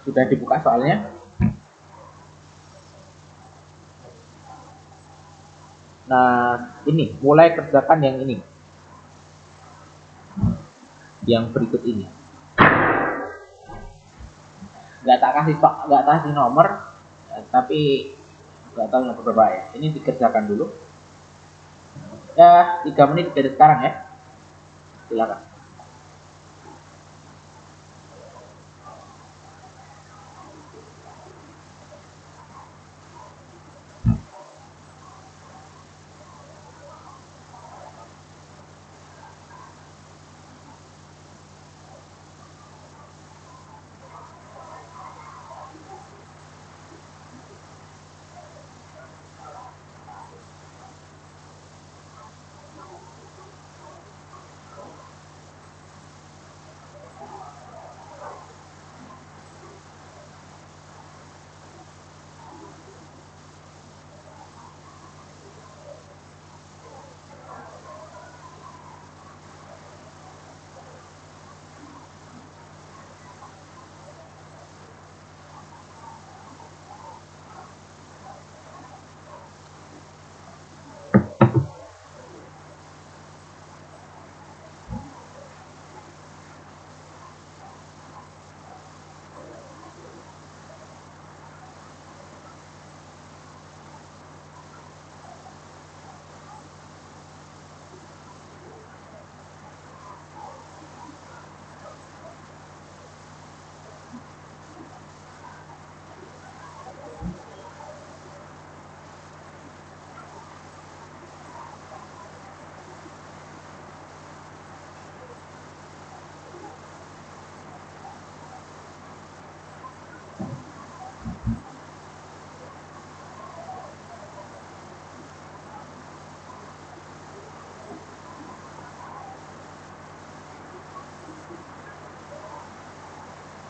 Sudah dibuka soalnya. Nah, ini mulai kerjakan yang ini. Yang berikut ini. Nggak tak kasih nomor, tapi nggak tahu nomor berapa ya. Ini dikerjakan dulu. Ya, 3 menit dari sekarang ya. Silakan.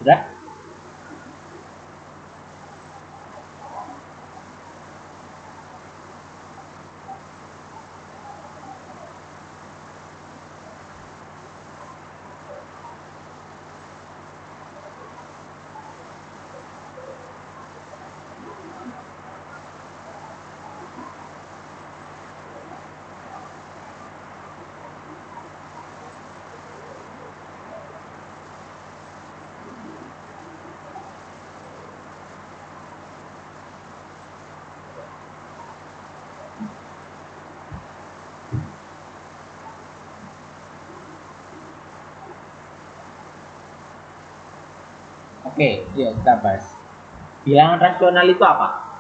Sudah? Oke, ya kita bahas. Bilangan rasional itu apa?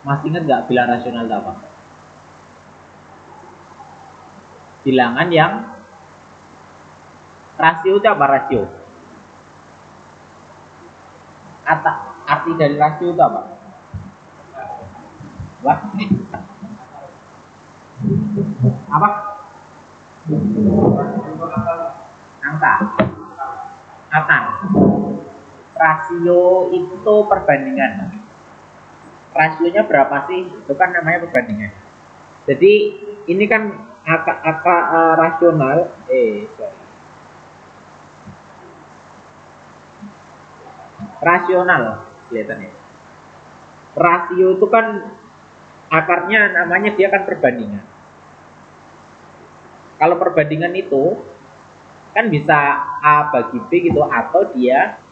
Masih ingat nggak bilangan rasional itu apa? Bilangan yang rasio itu apa rasio? Arti dari rasio itu apa? Wah, apa? Angka. Angka. Rasio itu perbandingan. Rasionya berapa sih? Itu kan namanya perbandingan. Jadi ini kan angka rasional. Sorry. Rasional kelihatannya. Rasio itu kan akarnya namanya dia kan perbandingan. Kalau perbandingan itu kan bisa A bagi B gitu atau dia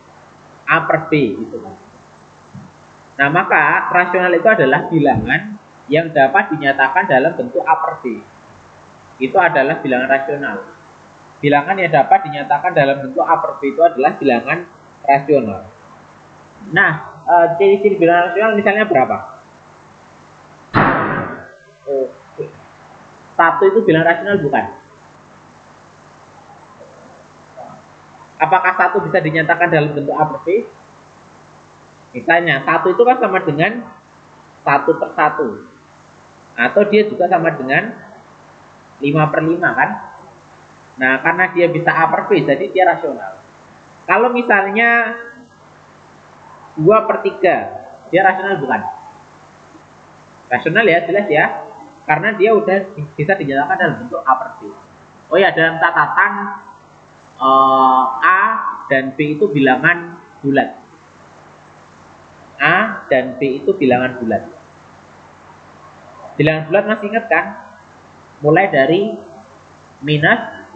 A per B gitu kan. Nah, maka rasional itu adalah bilangan yang dapat dinyatakan dalam bentuk A per B. Itu adalah bilangan rasional. Bilangan yang dapat dinyatakan dalam bentuk A per B itu adalah bilangan rasional. Nah, ciri-ciri bilangan rasional misalnya berapa? 1 itu bilangan rasional bukan? Apakah 1 bisa dinyatakan dalam bentuk A per B? Misalnya 1 itu kan sama dengan 1 per 1. Atau dia juga sama dengan 5 per 5 kan? Nah, karena dia bisa A per B, jadi dia rasional. Kalau misalnya 2 per 3, dia rasional bukan? Rasional ya, jelas ya. Karena dia udah bisa dinyatakan dalam bentuk A per B. Oh ya, dalam catatan A dan B itu bilangan bulat. A dan B itu bilangan bulat. Bilangan bulat masih ingat kan? Mulai dari minus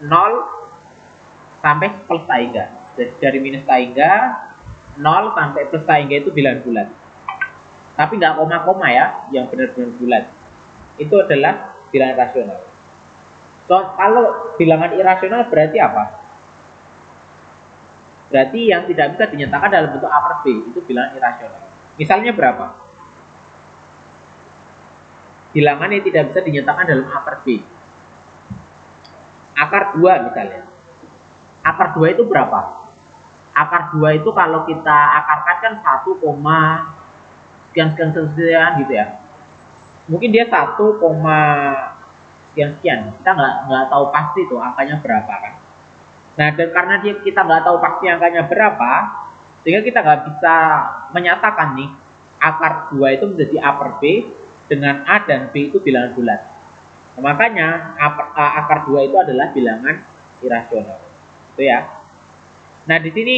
0 sampai plus tak hingga. Jadi dari minus tak hingga 0 sampai plus tak hingga itu bilangan bulat. Tapi nggak koma-koma ya, yang benar-benar bulat. Itu adalah bilangan rasional. So, kalau bilangan irasional berarti apa? Berarti yang tidak bisa dinyatakan dalam bentuk A per B itu bilangan irasional. Misalnya berapa? Bilangan yang tidak bisa dinyatakan dalam A per B. Akar 2 misalnya. Akar 2 itu berapa? Akar 2 itu kalau kita akarkan kan 1, sekian gitu ya. Mungkin dia 1, sekian. Kita nggak tahu pasti tuh angkanya berapa kan. Nah, dan karena kita nggak tahu pasti angkanya berapa, sehingga kita nggak bisa menyatakan nih akar 2 itu menjadi A per B dengan A dan B itu bilangan bulat. Nah, makanya akar 2 itu adalah bilangan irasional. Itu ya. Nah, di sini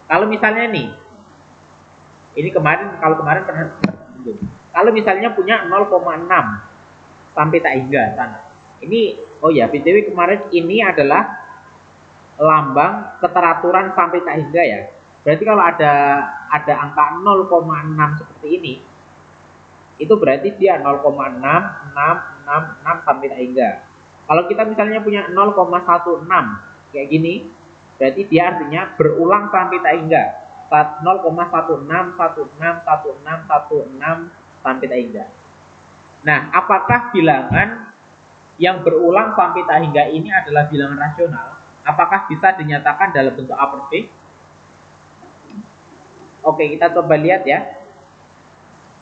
kalau misalnya nih, ini kalau kemarin pernah kalau misalnya punya 0,6 sampai tak hingga sana. Ini, oh ya, BTW kemarin ini adalah lambang keteraturan sampai tak hingga ya. Berarti kalau ada angka 0,6 seperti ini, itu berarti dia 0,6 sampai tak hingga. Kalau kita misalnya punya 0,16 kayak gini, berarti dia artinya berulang sampai tak hingga. 0,16 sampai tak hingga. Nah, apakah bilangan yang berulang sampai tak hingga ini adalah bilangan rasional? Apakah bisa dinyatakan dalam bentuk A per B? Oke, kita coba lihat ya.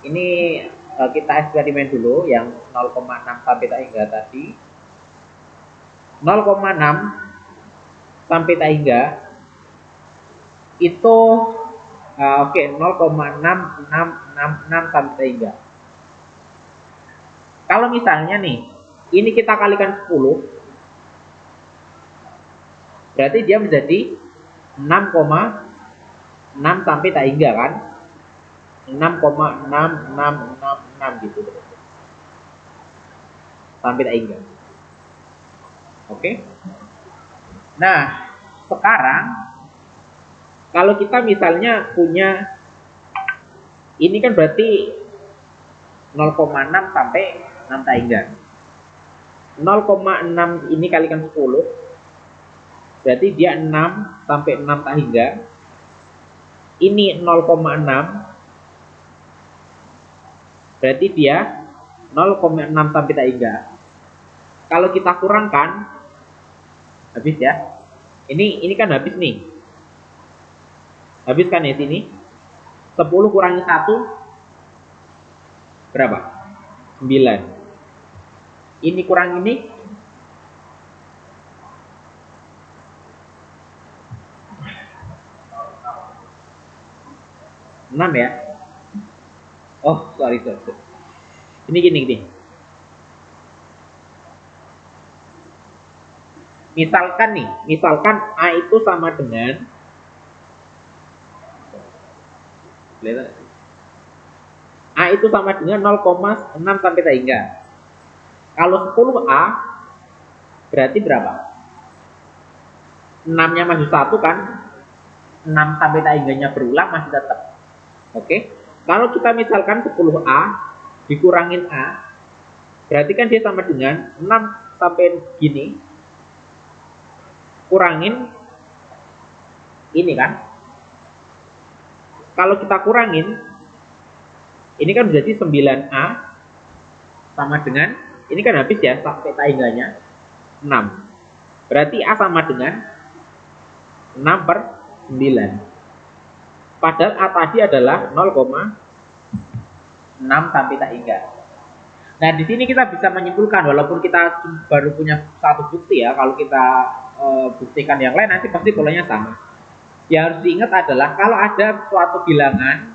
Ini kita eksperimen dulu yang 0,6 sampai tak hingga tadi. 0,6 sampai tak hingga itu oke, 0,6666 sampai tak hingga. Kalau misalnya nih, ini kita kalikan 10, berarti dia menjadi 6,6 sampai tak hingga kan? 6,6666 gitu. Sampai tak hingga. Oke. Nah, sekarang kalau kita misalnya punya ini kan berarti 0,6 sampai 6 tak hingga. 0,6 ini kalikan 10, berarti dia 6 sampai 6 tak hingga. Ini 0,6, berarti dia 0,6 sampai tak hingga. Kalau kita kurangkan, habis ya. Ini kan habis nih. Habis kan ya sini. 10 kurangi 1 berapa? 9. Ini kurang ini 6 ya. Oh, sorry. Ini gini. Misalkan A itu sama dengan A itu sama dengan 0,6 sampai tak hingga. Kalau 10A berarti berapa? 6-nya masih 1 kan? 6 sampai tak hingganya berulang masih tetap. Oke. Kalau kita misalkan 10A dikurangin A, berarti kan dia sama dengan 6 sampai gini kurangin ini kan. Kalau kita kurangin ini kan menjadi 9A sama dengan ini kan habis ya sampai tak hingganya 6. Berarti A sama dengan 6 per 9. Padahal A tadi adalah 0,6 sampai tak hingga. Nah, di sini kita bisa menyimpulkan walaupun kita baru punya satu bukti ya, kalau kita buktikan yang lain nanti pasti polanya sama. Yang harus diingat adalah kalau ada suatu bilangan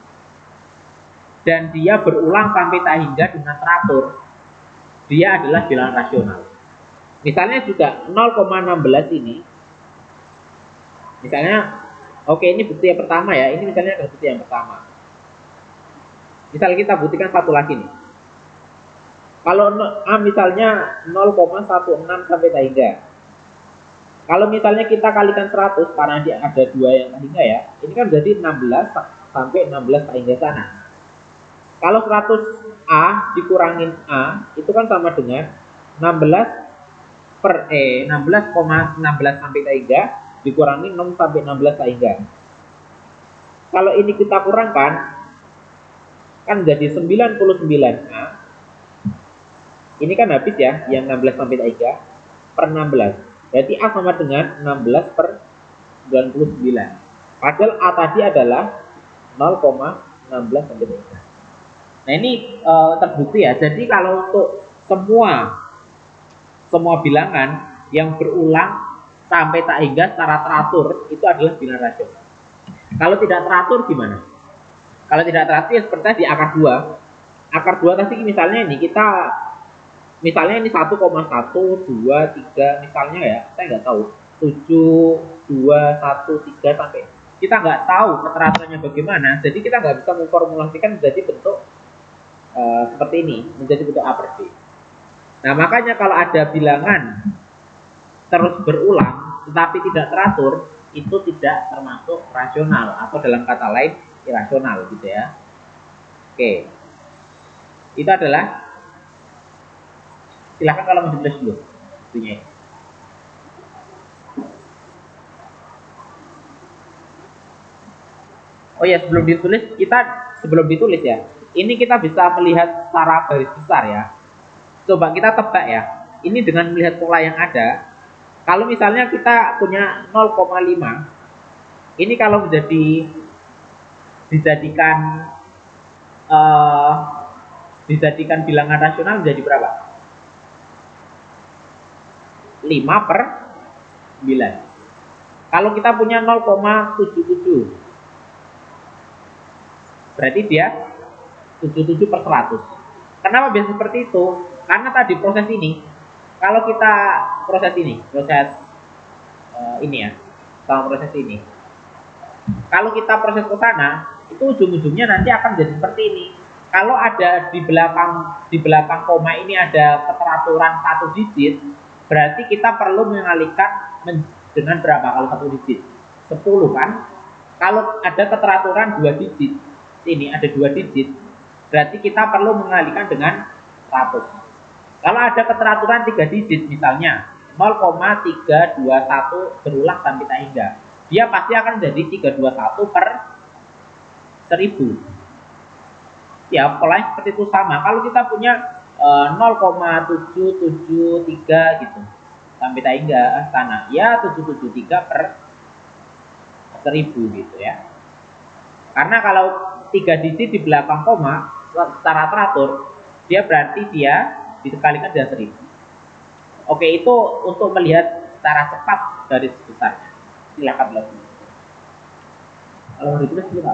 dan dia berulang sampai tak hingga dengan teratur, dia adalah bilangan rasional. Misalnya juga 0,16 ini, misalnya, oke ini bukti yang pertama ya, ini misalnya adalah bukti yang pertama. Misal kita buktikan satu lagi nih. Kalau A misalnya 0,16 sampai tak hingga. Kalau misalnya kita kalikan 100 karena dia ada dua yang tak hingga ya, ini kan jadi 16 sampai 16 tak hingga sana. Kalau 100 A dikurangin A itu kan sama dengan 16 per 16,16 sampai tak hingga dikurangi 6 sampai 16 tak hingga. Kalau ini kita kurangkan kan jadi 99A. Ini kan habis ya, yang 16 sampai 3 per 16. Berarti A sama dengan 16 per 99. Padahal A tadi adalah 0,16 sampai 3. Nah ini terbukti ya. Jadi kalau untuk semua bilangan yang berulang sampai tak hingga secara teratur itu adalah bilangan rasional. Kalau tidak teratur gimana? Kalau tidak teratur ya seperti di akar 2. Akar 2 tadi misalnya ini kita misalnya ini 1,1, 2, 3 misalnya ya, saya nggak tahu 7, 2, 1, 3 sampai kita nggak tahu keteraturannya bagaimana, jadi kita nggak bisa memformulasikan menjadi bentuk seperti ini, menjadi bentuk A per B. Nah makanya kalau ada bilangan terus berulang tetapi tidak teratur, itu tidak termasuk rasional atau dalam kata lain irasional gitu ya. Oke, itu adalah, silahkan kalau mau ditulis dulu itunya. Oh ya, sebelum ditulis ya, ini kita bisa melihat secara garis besar ya. Coba kita tebak ya, ini dengan melihat pola yang ada. Kalau misalnya kita punya 0,5, ini kalau dijadikan bilangan rasional menjadi berapa? 5 per 9. Kalau kita punya 0,77, berarti dia 77 per 100. Kenapa biasa seperti itu? Karena tadi proses ini, kalau kita proses ini ya, sama proses ini, kalau kita proses ke sana, itu ujung-ujungnya nanti akan jadi seperti ini. Kalau ada di belakang koma ini ada keteraturan 1 digit, berarti kita perlu mengalihkan dengan berapa kalau 1 digit? 10 kan? Kalau ada keteraturan 2 digit, ini ada 2 digit, berarti kita perlu mengalihkan dengan 100. Kalau ada keteraturan 3 digit misalnya 0,321 berulang sampai tak hingga, dia pasti akan jadi 321 per 1000. Ya polanya seperti itu sama. Kalau kita punya 0,773 gitu sampai tak hingga sana, ya 773 per 1000 gitu ya. Karena kalau 3 digit di belakang koma secara teratur, dia berarti dia dikalikan dengan 1000. Oke, itu untuk melihat secara cepat garis besarnya. Silakan lagi. Kalau ditulis kita.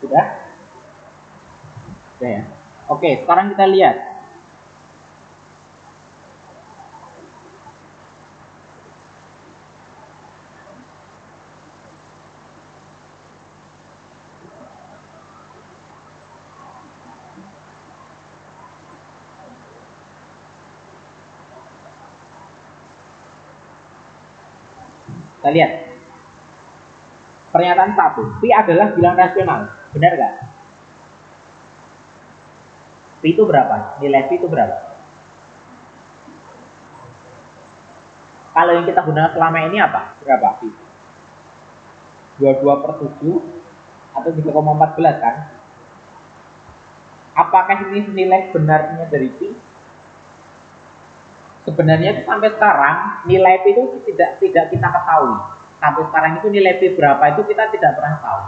Sudah? Sudah ya. Oke, sekarang kita lihat. Kita lihat. Pernyataan 1. Pi adalah bilangan rasional. Benar nggak? Pi itu berapa? Nilai Pi itu berapa? Kalau yang kita gunakan selama ini apa? Berapa Pi? 22/7 atau 3,14 kan? Apakah ini nilai benarnya dari Pi? Sebenarnya itu sampai sekarang nilai Pi itu tidak kita ketahui. Sampai sekarang itu nilai Pi berapa itu kita tidak pernah tahu.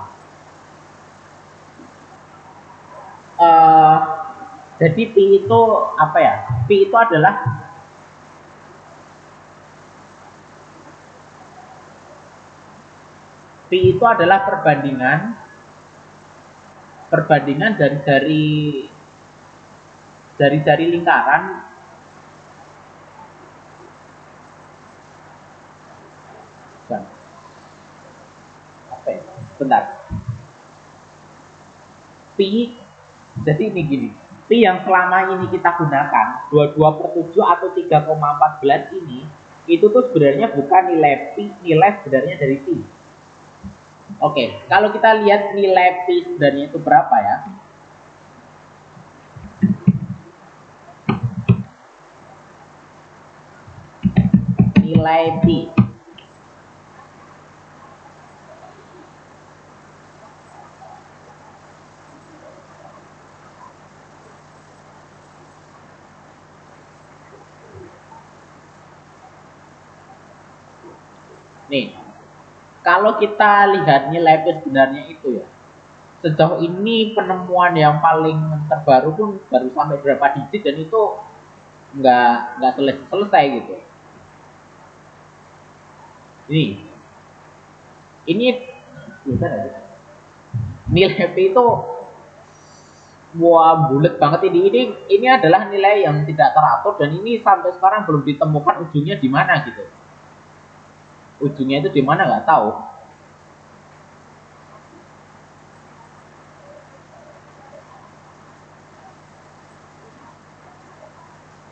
Jadi Pi itu apa ya? Pi itu adalah perbandingan dari lingkaran apa ya? Bentar. Pi, jadi ini gini. Pi yang selama ini kita gunakan 22/7 atau 3,14 ini itu tuh sebenarnya bukan nilai Pi, nilai sebenarnya dari Pi. Oke, kalau kita lihat nilai Pi sebenarnya itu berapa ya? Nilai Pi. Nih, kalau kita lihat nilai Pi sebenarnya itu ya, sejauh ini penemuan yang paling terbaru pun baru sampai berapa digit dan itu nggak selesai gitu. Ini nilai Pi itu wah bulat banget ini adalah nilai yang tidak teratur dan ini sampai sekarang belum ditemukan ujungnya di mana gitu. Ujungnya itu di mana nggak tahu.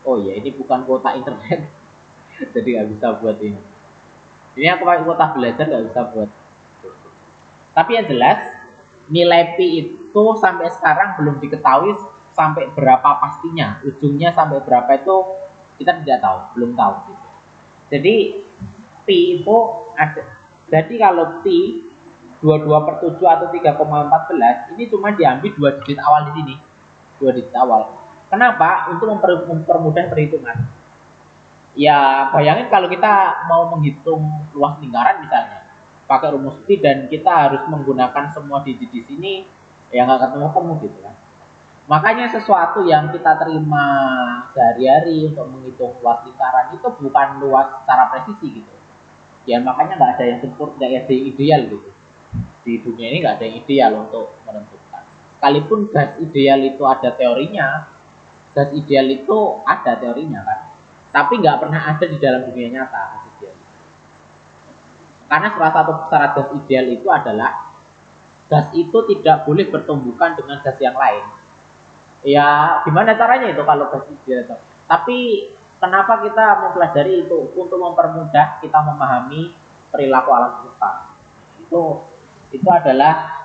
Oh ya, ini bukan kuota internet, jadi nggak bisa buat ini. Ini aku pakai kuota belajar nggak bisa buat. Tapi yang jelas nilai Pi itu sampai sekarang belum diketahui sampai berapa pastinya. Ujungnya sampai berapa itu kita tidak tahu, belum tahu. Gitu. Jadi Pi itu ada. Jadi kalau Pi 22/7 atau 3,14 ini cuma diambil 2 digit awal di sini. 2 digit awal. Kenapa? Untuk mempermudah perhitungan. Ya, bayangin kalau kita mau menghitung luas lingkaran misalnya, pakai rumus Pi dan kita harus menggunakan semua digit di sini, ya nggak ketemu gitu kan. Makanya sesuatu yang kita terima sehari-hari untuk menghitung luas lingkaran itu bukan luas secara presisi gitu. Ya makanya nggak ada yang sempurna, nggak ada yang ideal gitu. Di dunia ini nggak ada yang ideal untuk menentukan. Sekalipun gas ideal itu ada teorinya, gas ideal itu ada teorinya kan, tapi nggak pernah ada di dalam dunia nyata gas ideal. Karena salah satu syarat gas ideal itu adalah gas itu tidak boleh bertumbukan dengan gas yang lain. Ya gimana caranya itu kalau gas ideal itu? Tapi kenapa kita mempelajari itu? Untuk mempermudah kita memahami perilaku alam semesta. Itu adalah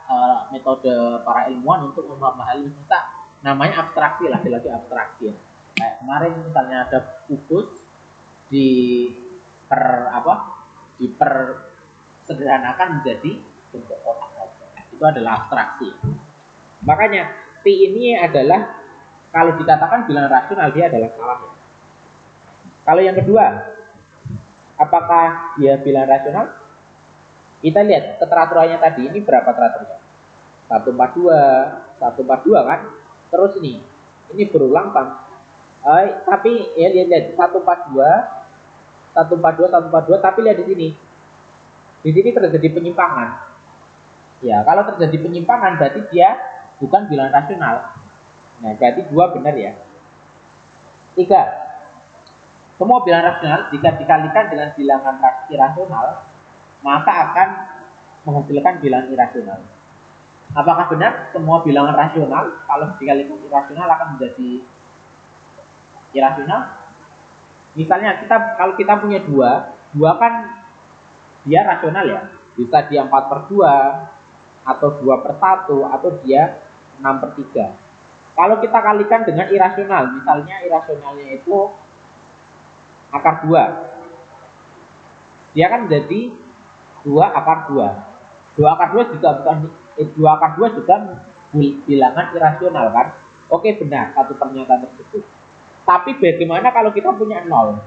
metode para ilmuwan untuk memahami hal semesta. Namanya abstraksi, lagi-lagi abstraksi ya. Kayak kemarin misalnya ada kubus dipersederhanakan menjadi bentuk kotak. Itu adalah abstraksi. Makanya Pi ini adalah kalau dikatakan bilangan rasional dia adalah salah. Kalau yang kedua, apakah dia bilangan rasional? Kita lihat keteraturannya tadi, ini berapa teraturnya? 142 kan? Terus ini berulang kan? Tapi ya lihat 142, tapi lihat di sini. Di sini terjadi penyimpangan. Ya, kalau terjadi penyimpangan berarti dia bukan bilangan rasional. Nah, berarti 2 benar ya. 3. Semua bilangan rasional jika dikalikan dengan bilangan irasional, maka akan menghasilkan bilangan irasional. Apakah benar semua bilangan rasional kalau dikalikan irasional akan menjadi irasional? Misalnya kalau kita punya 2 kan dia rasional ya. Bisa dia 4/2 atau 2/1 atau dia 6/3. Kalau kita kalikan dengan irasional, misalnya irasionalnya itu akar 2, dia kan menjadi 2/2. 2/2 juga bukan 2/2 juga bilangan irasional kan? Oke, benar satu pernyataan tersebut. Tapi bagaimana kalau kita punya 0?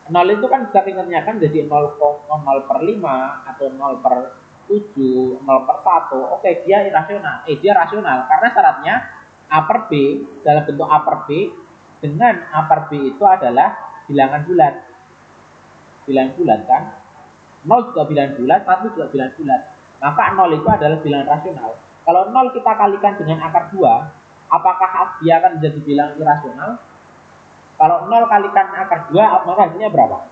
0 itu kan bisa dinyatakan jadi 0/5 atau 0/7, 0/1. Oke, dia irasional. Dia rasional karena syaratnya A per B dalam bentuk A per B dengan A per B itu adalah bilangan bulat. Bilangan bulat kan? 0 juga bilangan bulat, 1 juga bilangan bulat. Maka 0 itu adalah bilangan rasional. Kalau 0 kita kalikan dengan akar 2, apakah dia akan menjadi bilangan irasional? Kalau 0 kalikan akar 2, maka hasilnya berapa?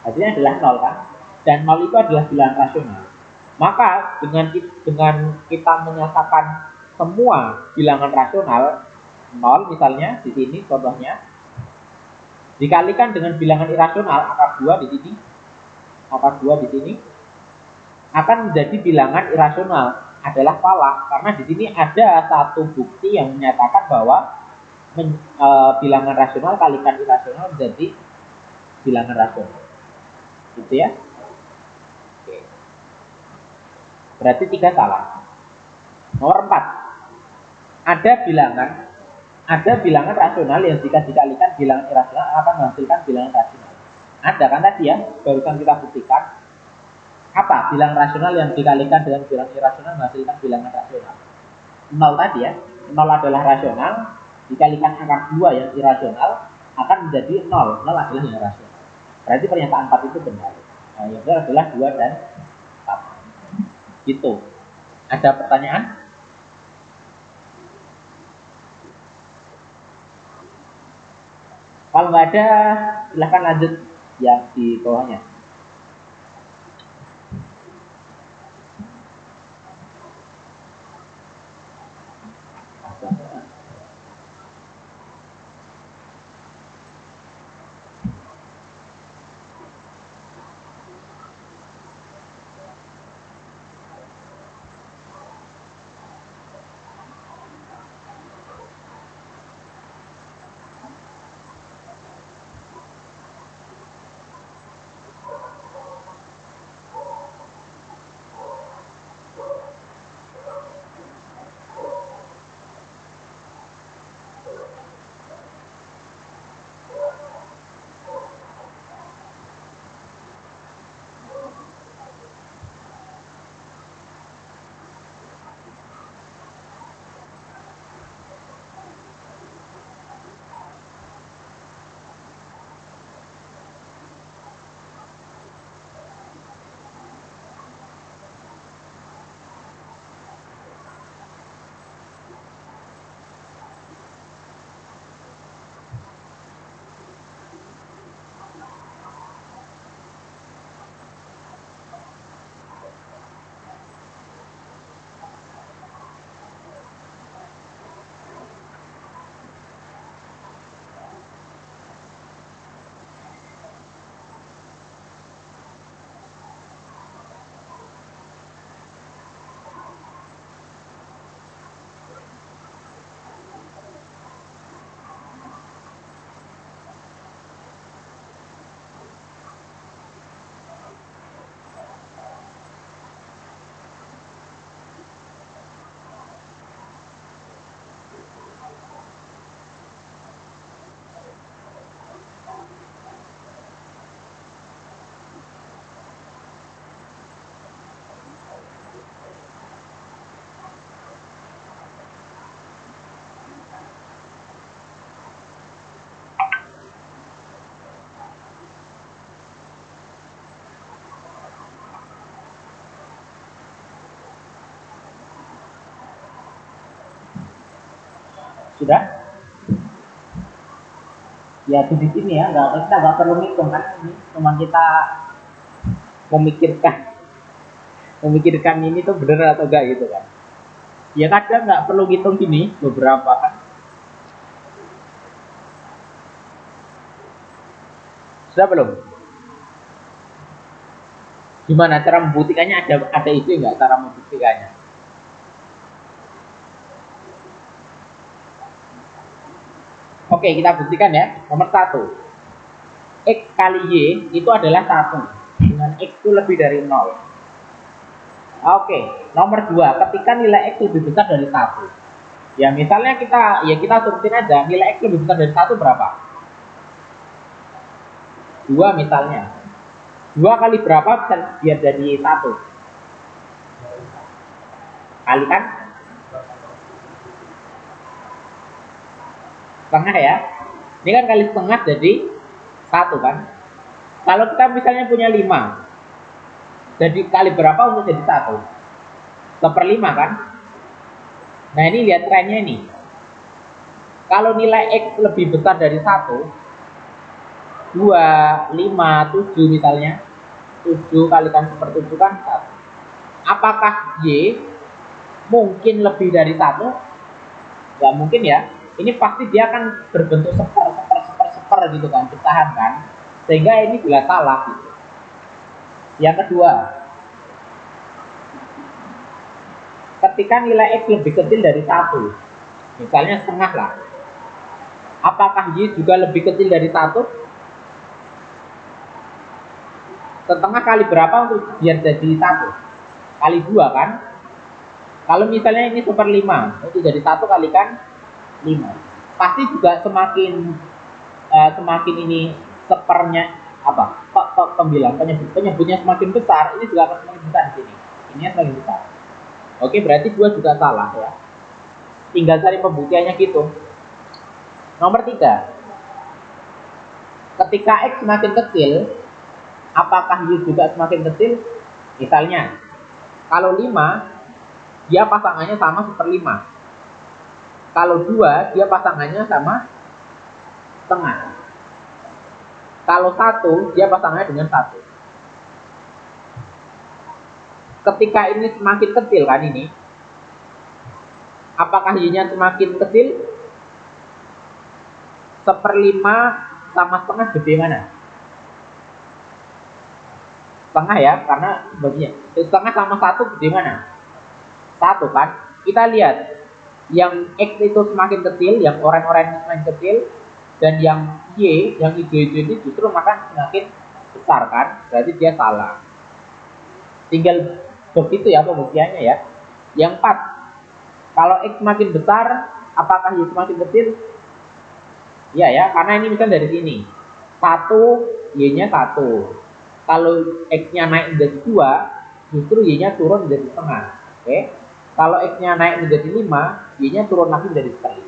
Hasilnya adalah 0 kan? Dan 0 itu adalah bilangan rasional. Maka dengan kita menyatakan semua bilangan rasional 0 misalnya di sini contohnya dikalikan dengan bilangan irasional akar 2 di sini, akar 2 di sini akan menjadi bilangan irasional adalah salah karena di sini ada satu bukti yang menyatakan bahwa bilangan rasional kalikan irasional menjadi bilangan rasional. Gitu ya. Oke. Berarti 3 salah. Nomor 4. Ada bilangan rasional yang jika dikalikan bilangan irasional akan menghasilkan bilangan rasional. Ada kan tadi ya, barusan kita buktikan. Apa bilangan rasional yang dikalikan dengan bilangan irasional menghasilkan bilangan rasional? 0 tadi ya. 0 adalah rasional, dikalikan akar 2 yang irasional akan menjadi 0. 0 adalah yang rasional. Berarti pernyataan 4 itu benar. Nah, yang benar adalah 2 dan 4. Gitu. Ada pertanyaan? Kalau nggak ada, silahkan lanjut yang di bawahnya. Sudah? Ya di sini ya, kita nggak perlu ngitung kan, ini cuma kita memikirkan ini tuh bener atau enggak gitu kan. Ya kadang nggak perlu ngitung gini beberapa kan. Sudah belum? Gimana cara membuktikannya? Ada ide nggak cara membuktikannya? Oke, kita buktikan ya. Nomor 1. X kali Y itu adalah 1. Dengan X itu lebih dari 0. Oke, nomor 2. Ketika nilai X lebih besar dari 1. Ya misalnya kita turutin aja. Nilai X lebih besar dari 1 berapa? 2 misalnya. 2 kali berapa bisa biar jadi 1? Kalikan setengah ya. Ini kan kali setengah jadi 1 kan. Kalau kita misalnya punya 5, jadi kali berapa untuk jadi 1? 1/5 kan. Nah ini lihat trennya ini. Kalau nilai X lebih besar dari 1, 2, 5, 7 misalnya, 7 kalikan 1/7 kan 1. Apakah Y mungkin lebih dari 1? Nggak mungkin ya. Ini pasti dia akan berbentuk seper gitu kan, pecahan kan. Sehingga ini jelas salah gitu. Yang kedua, ketika nilai X lebih kecil dari 1, misalnya setengah lah, apakah Y juga lebih kecil dari 1? Setengah kali berapa untuk biar jadi 1? Kali 2 kan. Kalau misalnya ini 1/5, untuk jadi 1 kalikan 5. Pasti juga semakin ini sepernya apa? Penyebutnya semakin besar, ini juga akan semakin besar di sini. Ini semakin besar. Oke, berarti 2 juga salah ya. Tinggal cari pembuktiannya gitu. Nomor 3. Ketika X semakin kecil, apakah Y juga semakin kecil? Misalnya, kalau 5, dia pasangannya sama 1/5. Kalau 2, dia pasangannya sama setengah. Kalau 1, dia pasangannya dengan 1. Ketika ini semakin kecil kan ini, apakah Y-nya semakin kecil? 1/5 sama setengah gede mana? Setengah ya, karena baginya setengah sama 1 gede mana? 1 kan. Kita lihat yang X itu semakin kecil, yang oranye-oranye semakin kecil, dan yang Y, yang hijau-hijau ini justru makan semakin besar kan. Berarti dia salah. Tinggal begitu ya pembuktiannya ya. Yang 4, kalau X semakin besar, apakah Y semakin kecil? Iya ya, karena ini misalnya dari sini 1, Y-nya 1. Kalau X-nya naik menjadi 2, justru Y-nya turun menjadi setengah. Oke. Kalau X-nya naik menjadi 5, Y-nya turun lagi menjadi 1.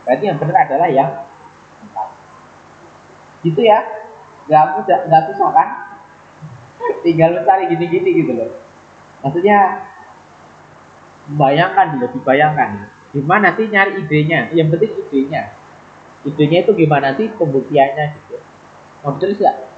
Berarti yang benar adalah yang 4. Gitu ya. Nggak susah kan? Tinggal mencari gini-gini gitu loh. Maksudnya bayangkan dulu, dibayangkan. Gimana sih nyari idenya? Yang penting idenya. Idenya itu gimana sih pembuktiannya gitu. Mau ditulis nggak?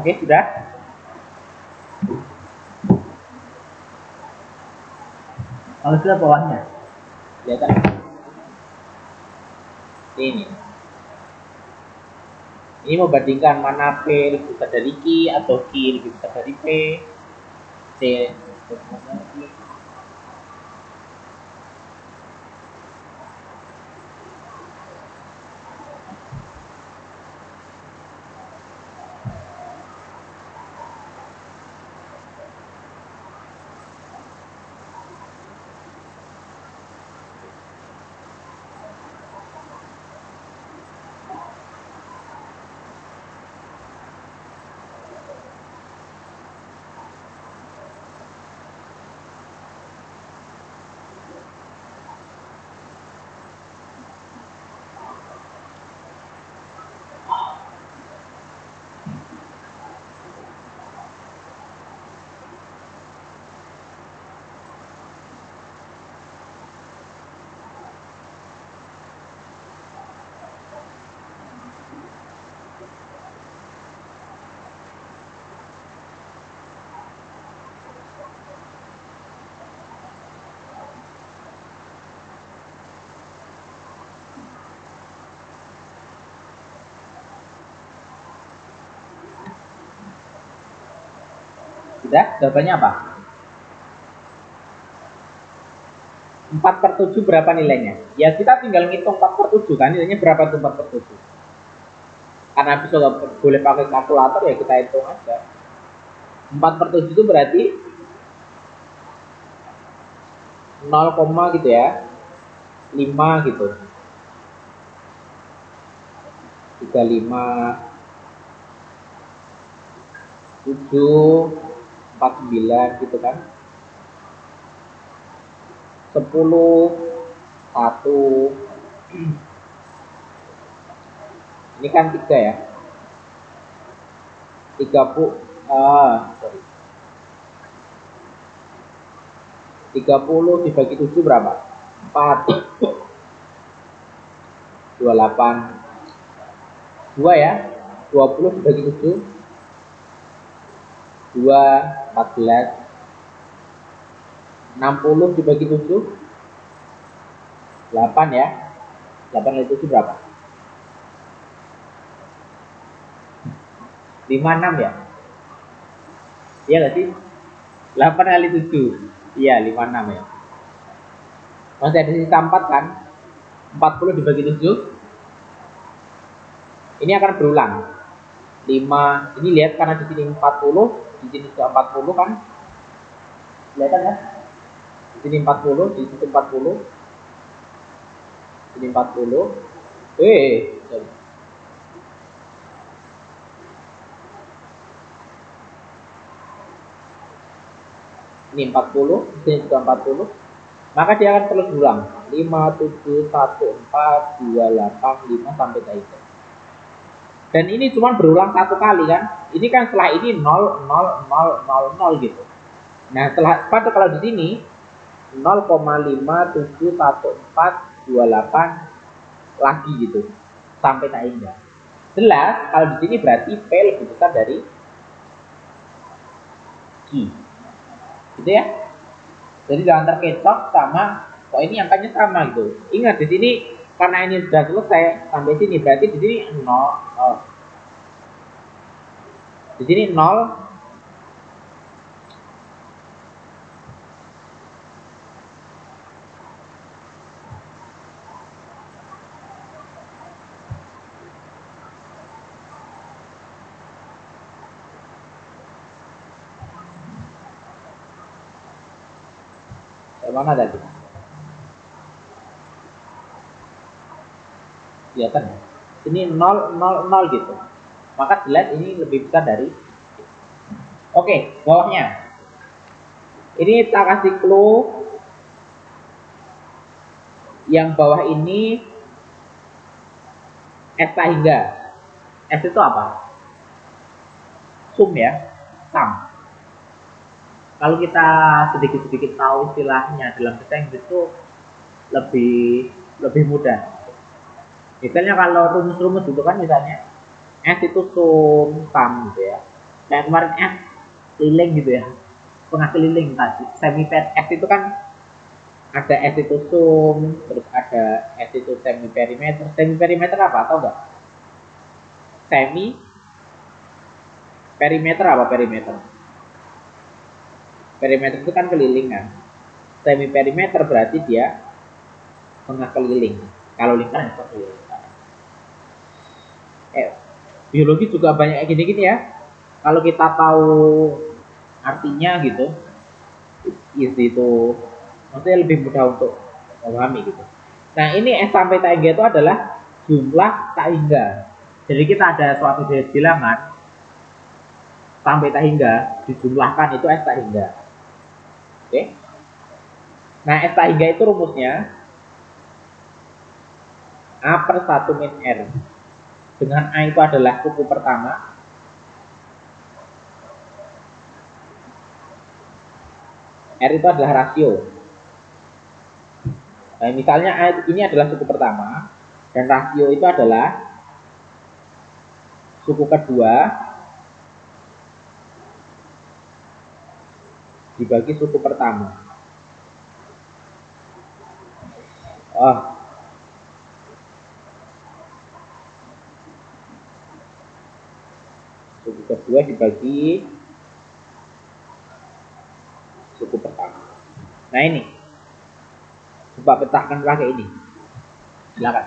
Oke, sudah. Kalau sudah bawahnya, lihat ini. Ini membandingkan mana P lebih besar dari Q atau Q lebih besar dari P. C. Sudah, jawabannya apa? 4/7 berapa nilainya? Ya kita tinggal ngitung 4/7 kan, nilainya berapa tuh 4/7? Karena bisa boleh pakai kalkulator ya kita hitung aja. 4/7 itu berarti 0, gitu ya, 5 gitu, 35, 7, 49 gitu kan, 10, 1, ini kan 3 ya, 30, sorry, 30 dibagi 7 berapa? 4, 28, 2 ya, 20 dibagi 7, 2, 14, 60 dibagi 7, 8 ya, 8 kali 7 berapa? 56 ya? Iya nggak sih? 8 kali 7, iya 56 ya. Masih ada sisa 4 kan? 40 dibagi 7, ini akan berulang. 5, ini lihat karena di sini 40, di sini juga 40 kan? Kelihatan kan? Di sini 40, di situ 40, sini 40. Sorry. Ini 40, di sini juga 40. Maka dia akan terus berulang. 5, 7, 1, 4, 2, 8, 5 sampai kayak itu. Dan ini cuma berulang satu kali kan? Ini kan setelah ini 0, 0, 0, 0, 0 gitu. Nah, pada kalau di sini 0,571428 lagi gitu sampai tak hingga. Jelas kalau di sini berarti P lebih besar dari Q. Gitu ya. Jadi jangan terkecoh sama kok ini angkanya sama gitu. Ingat di sini karena ini sudah selesai sampai sini berarti di sini 0. Di sini 0. Mana tadi? Kelihatan ya? Ini 0, 0, 0 gitu. Maka jelas ini lebih besar dari. Oke, bawahnya. Ini tak kasih clue. Yang bawah ini S tak hingga. S itu apa? Sum ya, sum. Kalau kita sedikit-sedikit tahu istilahnya dalam bahasa Inggris itu lebih mudah. Misalnya kalau rumus-rumus itu kan misalnya S itu sum gitu ya. kayak kemarin S keliling gitu ya, setengah keliling tadi. Semi S itu kan ada S itu sum, terus ada S itu semi perimeter. Semi perimeter apa, tau nggak? Semi perimeter apa perimeter? Perimeter itu kan keliling kan. Semi perimeter berarti dia setengah keliling. Kalau lingkaran seperti itu. Biologi juga banyak kayak gini-gini ya. Kalau kita tahu artinya gitu, itu maksudnya lebih mudah untuk memahami gitu. Nah ini S sampai tak hingga itu adalah jumlah tak hingga. Jadi kita ada suatu bilangan sampai tak hingga dijumlahkan itu S tak hingga. Oke. Nah S tak hingga itu rumusnya A per 1 min R. Dengan A itu adalah suku pertama, R itu adalah rasio. Nah, misalnya A ini adalah suku pertama dan rasio itu adalah suku kedua dibagi suku pertama. Oh, suku kedua dibagi suku pertama. Nah ini, coba pecahkan pakai ini. Silakan.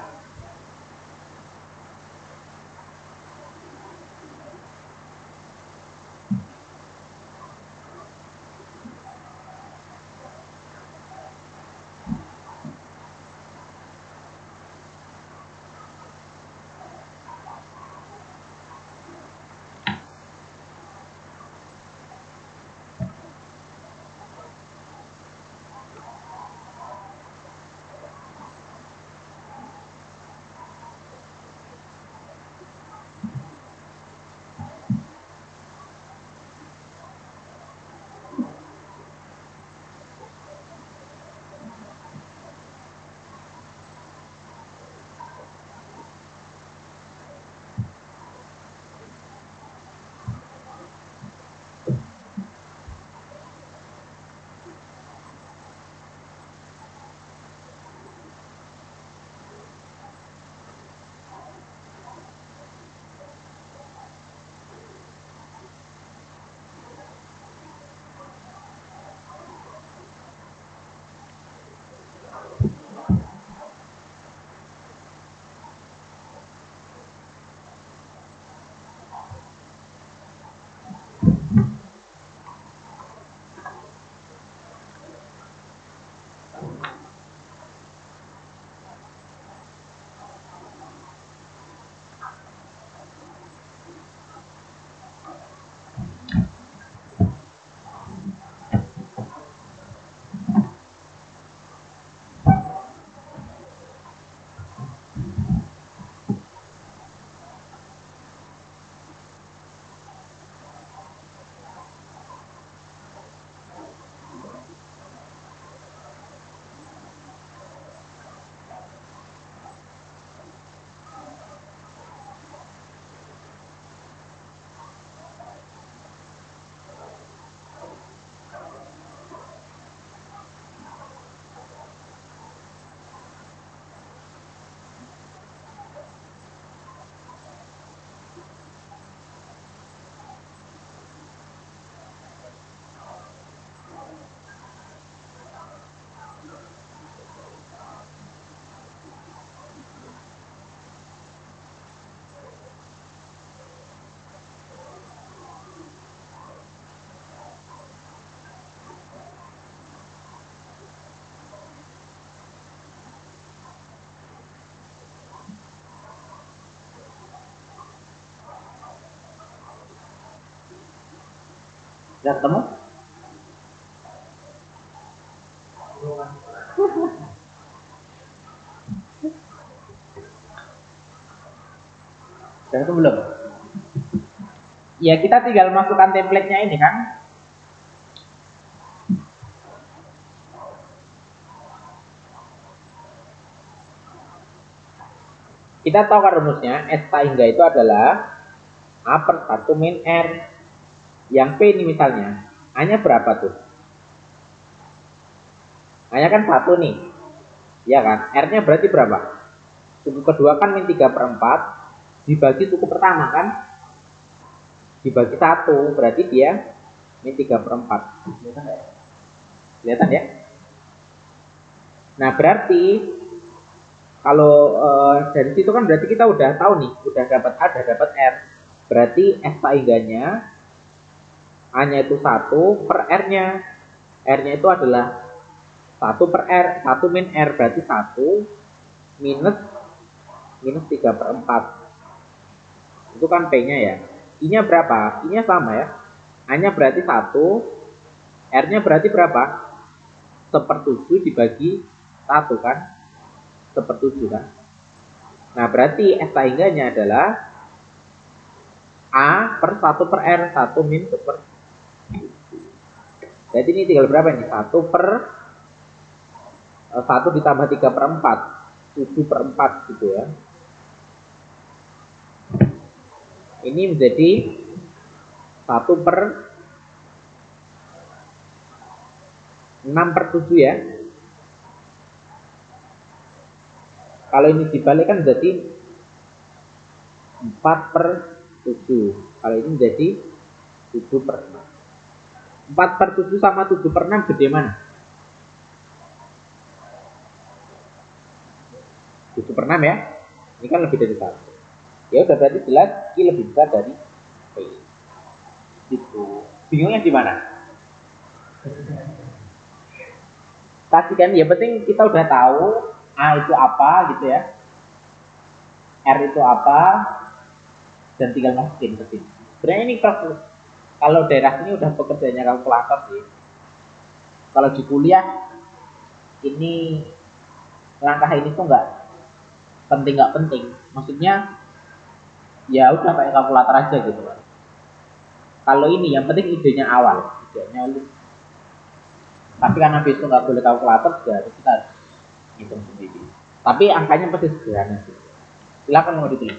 Sudah ketemu? Sudah ketemu belum? Ya kita tinggal masukkan template-nya ini kan. Kita tahu kan rumusnya, S tak hingga itu adalah A per 1 min R. Yang P ini misalnya, A-nya berapa tuh? A-nya kan 1 nih. Ya kan? R-nya berarti berapa? Suku kedua kan min 3 per 4 dibagi suku pertama kan? Dibagi 1, berarti dia min 3 per 4. Kelihatan ya? Nah, berarti kalau dari situ kan berarti kita udah tahu nih, udah dapat A, udah dapat R. Berarti S saingannya A-nya itu 1 per R-nya. R-nya itu adalah 1 per R, 1 min R berarti 1 minus minus 3 per 4. Itu kan P-nya ya. I-nya berapa? I-nya sama ya. A-nya berarti 1, R-nya berarti berapa? 1/7 dibagi 1 kan? 1/7 kan? Nah, berarti S saingannya adalah A per 1 per R, 1 min per. Jadi ini tinggal berapa nih? 1 per 1 ditambah 3 per 4, 7 per 4 gitu ya. Ini menjadi 1 per 6/7 ya. Kalau ini dibalik kan jadi 4/7. Kalau ini menjadi 7/6. 4/7 sama 7/6 gede mana? 7/6 ya. Ini kan lebih dari 1. Ya udah berarti jelas I lebih besar dari P. Itu. Bingungnya di mana? Tadi kan ya penting kita udah tahu A itu apa gitu ya. R itu apa dan tinggal masukin ke sini. Sebenarnya ini kalau daerah ini udah pekerjaannya kalkulator sih. Kalau di kuliah ini langkah ini tuh nggak penting. Maksudnya ya udah pakai kalkulator aja gitu kan. Kalau ini yang penting idenya awal, idenya lu. Tapi karena besok nggak boleh kalkulator, juga kita harus hitung sendiri. Tapi angkanya pasti sederhana sih. Silakan mau ditulis.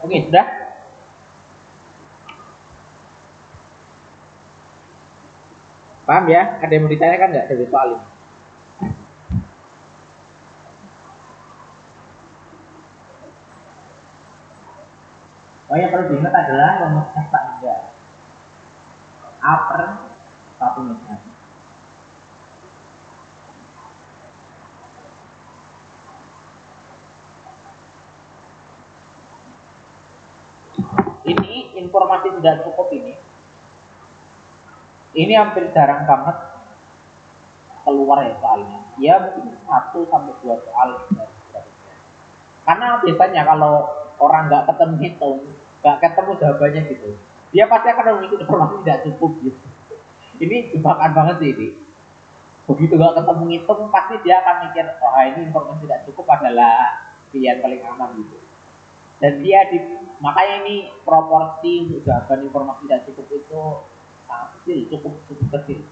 Oke, sudah? Paham ya? Ada yang mau ditanyakan nggak dari soal ini? Oh, yang perlu diingat adalah rumusnya tak juga. A per 1 meter. Ini informasi tidak cukup ini. Ini hampir jarang banget keluar ya soalnya. Ya mungkin 1 sampai 2 soal dari grafiknya. Karena biasanya kalau orang nggak ketemu hitung, nggak ketemu jawabannya gitu, dia pasti akan memiliki informasi tidak cukup gitu. Ini jebakan banget sih ini. Begitu nggak ketemu hitung, pasti dia akan mikir, oh ini informasi tidak cukup adalah pilihan paling aman gitu. Dan dia makanya ini proporsi untuk jawaban informasi tidak cukup itu sangat kecil, cukup kecil.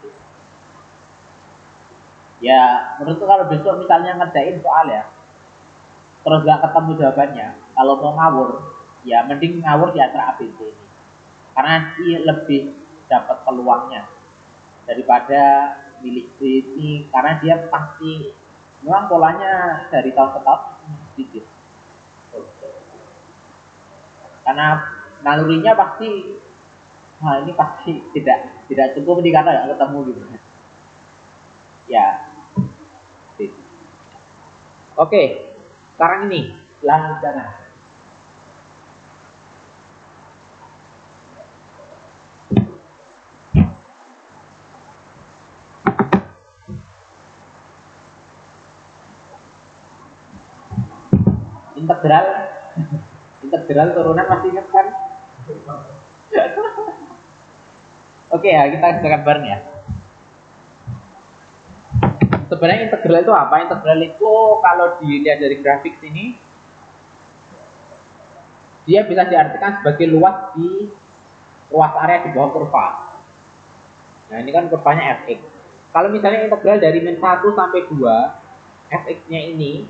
Ya menurutku kalau besok misalnya ngerjain soal ya, terus nggak ketemu jawabannya, kalau mau ngawur, ya mending ngawur di antara ABC ini, karena dia lebih dapat peluangnya daripada milik B ini, karena dia pasti memang polanya dari tahun ke tahun sedikit, karena nalurinya pasti, nah ini pasti tidak cukup nih karena nggak ketemu gitu. Ya, oke, sekarang ini lanjutkan. Integral integral turunan masih ingat kan? Oke ya, kita kerjakan bareng ya. Sebenarnya integral itu apa? Integral itu kalau dilihat dari grafik sini, dia bisa diartikan sebagai luas area di bawah kurva. Nah ini kan kurvanya fx. Kalau misalnya integral dari min 1 sampai 2, fx-nya ini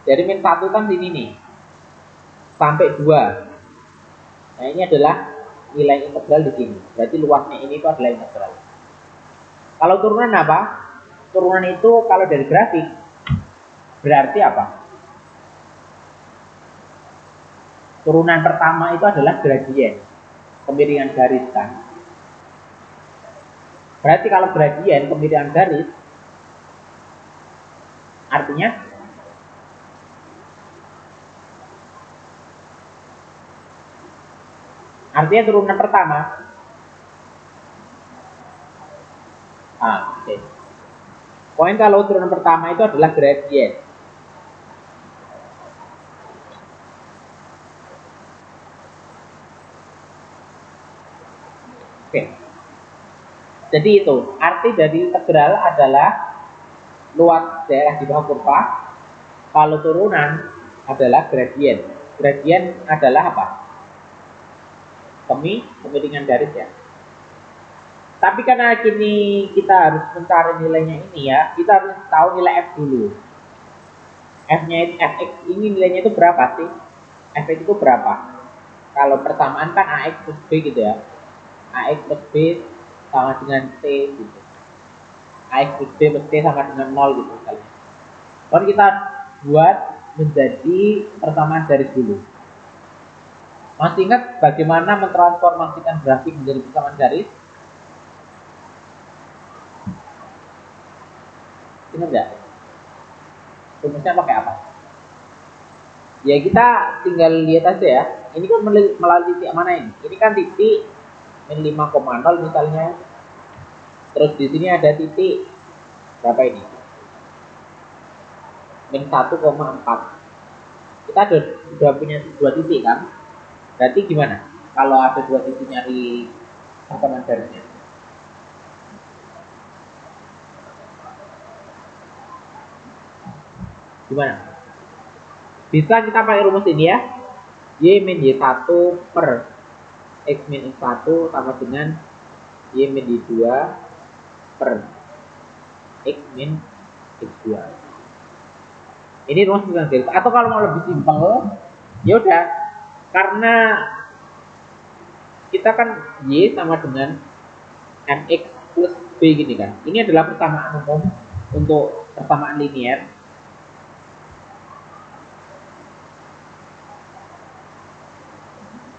dari min 1 kan sini nih sampai 2. Nah ini adalah nilai integral di sini. Berarti luasnya ini itu adalah integral. Kalau turunan apa? Turunan itu kalau dari grafik berarti apa? Turunan pertama itu adalah gradien, kemiringan garis kan. Berarti kalau gradien kemiringan garis artinya turunan pertama. Oke. Poin kalau turunan pertama itu adalah gradien. Oke. Jadi itu arti dari integral adalah luas daerah di bawah kurva. Kalau turunan adalah gradien. Gradien adalah apa? Kemiringan garis ya. Tapi karena kini kita harus mencari nilainya ini ya, kita harus tahu nilai f dulu. F-nya fx ini nilainya itu berapa sih? Fx itu berapa? Kalau persamaan kan ax plus b gitu ya. Ax plus b sama dengan t gitu. Ax plus b plus t sama dengan 0 gitu misalnya. Lalu kita buat menjadi persamaan garis dulu. Masih ingat bagaimana mentransformasikan grafik menjadi persamaan garis? Ingat nggak? Rumusnya pakai apa? Ya kita tinggal lihat aja ya. Ini kan melalui titik mana ini? Ini kan titik min 5,0 misalnya. Terus di sini ada titik berapa ini? Min 1,4. Kita sudah punya 2 titik kan? Berarti gimana? Kalau ada 2 titik nyari persamaan garisnya? Gimana? Bisa kita pakai rumus ini ya. Y min Y1 per X min X1 sama dengan Y min Y2 per X min X2. Ini rumus bukan garis. Atau kalau mau lebih simpel, ya udah Karena kita kan Y sama dengan MX plus B gini kan. Ini adalah persamaan umum untuk persamaan linear.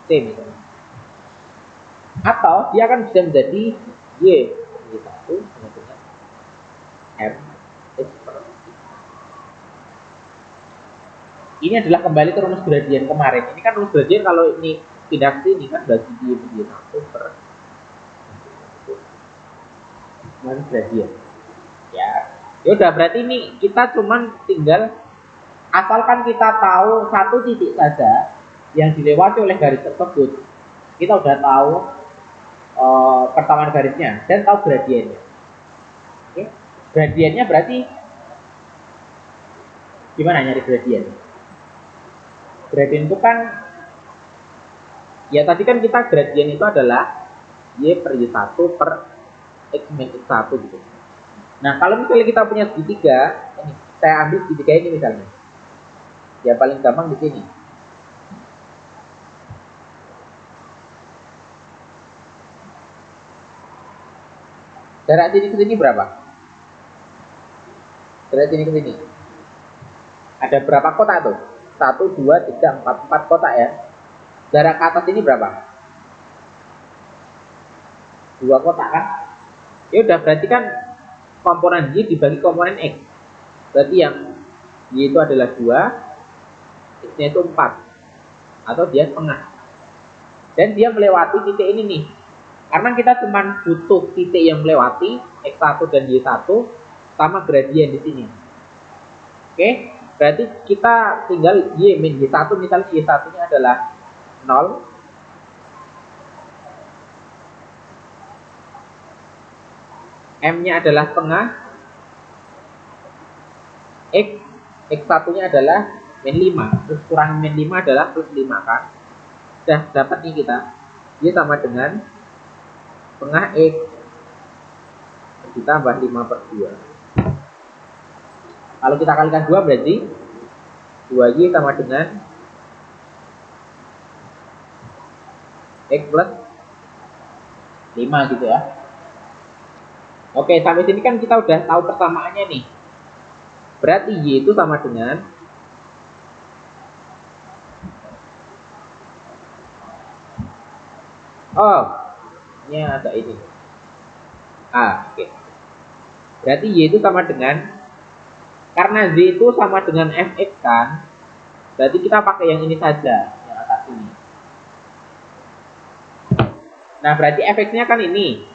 C misalnya. Atau dia akan bisa menjadi Y1 sama dengan MX per. Ini adalah kembali ke rumus gradien kemarin. Ini kan rumus gradien kalau ini pindah ke sini kan berarti Y1 per gradien. Ya udah berarti ini kita cuman tinggal asalkan kita tahu satu titik saja yang dilewati oleh garis tersebut, kita udah tahu persamaan garisnya dan tahu gradiennya. Oke. Gradiennya berarti gimana nyari gradien? Gradien itu kan ya tadi kan kita gradien itu adalah Y per Y1 per X min X1 gitu. Nah kalau misalnya kita punya segitiga, ini saya ambil segitiga ini misalnya, ya paling gampang di sini. Jarak sini ke sini berapa? Jarak sini ke sini. Ada berapa kotak tuh? 1, 2, 3, 4 kotak ya. Jarak ke atas ini berapa? 2 kotak kan? Ya udah berarti kan komponen Y dibagi komponen X. Berarti yang Y itu adalah 2, X-nya itu 4. Atau dia setengah. Dan dia melewati titik ini nih. Karena kita cuma butuh titik yang melewati X1 dan Y1 sama gradien di sini. Oke, berarti kita tinggal Y min Y1, misalnya Y1-nya adalah 0. M-nya adalah setengah. X1-nya adalah min 5. Terus kurang min 5 adalah plus 5 kan. Sudah dapat nih kita. Y sama dengan setengah X ditambah 5 per 2. Kalau kita kalikan 2 berarti 2Y sama dengan X plus 5 gitu ya. Oke, sampai sini kan kita udah tahu persamaannya nih. Berarti Y itu sama dengan ini ada ini. Oke. Berarti Y itu sama dengan, karena Z itu sama dengan Fx kan, berarti kita pakai yang ini saja, yang atas ini. Nah, berarti Fx-nya kan ini.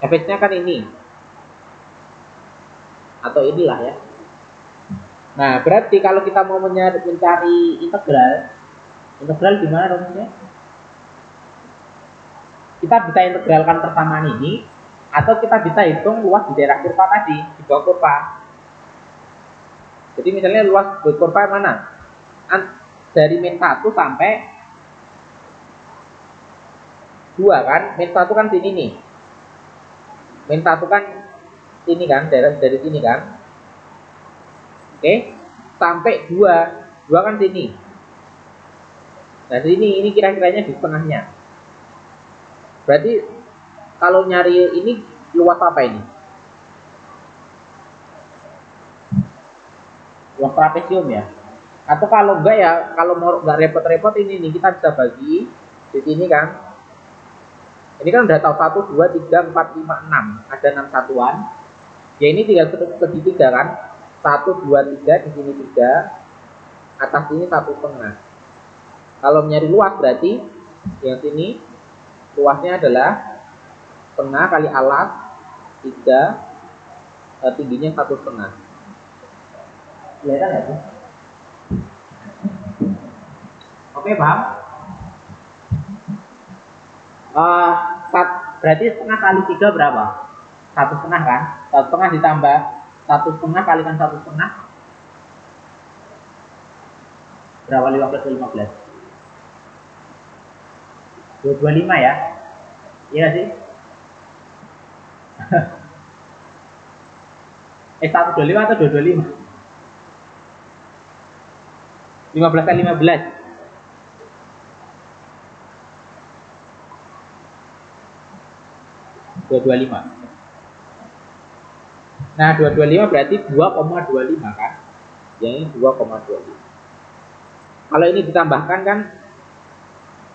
Fx-nya kan ini. Atau inilah ya. Nah, berarti kalau kita mau mencari integral gimana rumusnya? Kita bisa integralkan persamaan ini, atau kita bisa hitung luas di daerah kurva tadi, di bawah kurva. Jadi misalnya luas di kurva mana? Dari min 1 sampai 2 kan? Min 1 kan sini nih. Min 1 kan sini kan, dari sini kan. Oke, sampai 2 kan sini. Nah, ini kira-kiranya di tengahnya. Berarti kalau nyari ini luas apa ini? Luas trapesium ya. Atau kalau enggak ya, kalau mau enggak repot-repot ini nih, kita bisa bagi di sini kan. Ini kan udah tahu 1, 2, 3, 4, 5, 6. Ada 6 satuan. Ya ini tinggal segitiga kan. 1, 2, 3, di sini 3. Atas ini 1,5. Kalau nyari luas berarti yang sini luasnya adalah setengah kali alas 3, tingginya 1,5. Kelihatan nggak sih? Oke, paham? Berarti setengah kali 3 berapa? 1,5 kan? 1,5 ditambah 1,5 kalikan 1,5 berapa? 15 225 ya? Iya sih? 125 atau 225? 15 kali 15 225. Nah, 225 berarti 2,25 kan? Ya, ini 2,25. Kalau ini ditambahkan kan,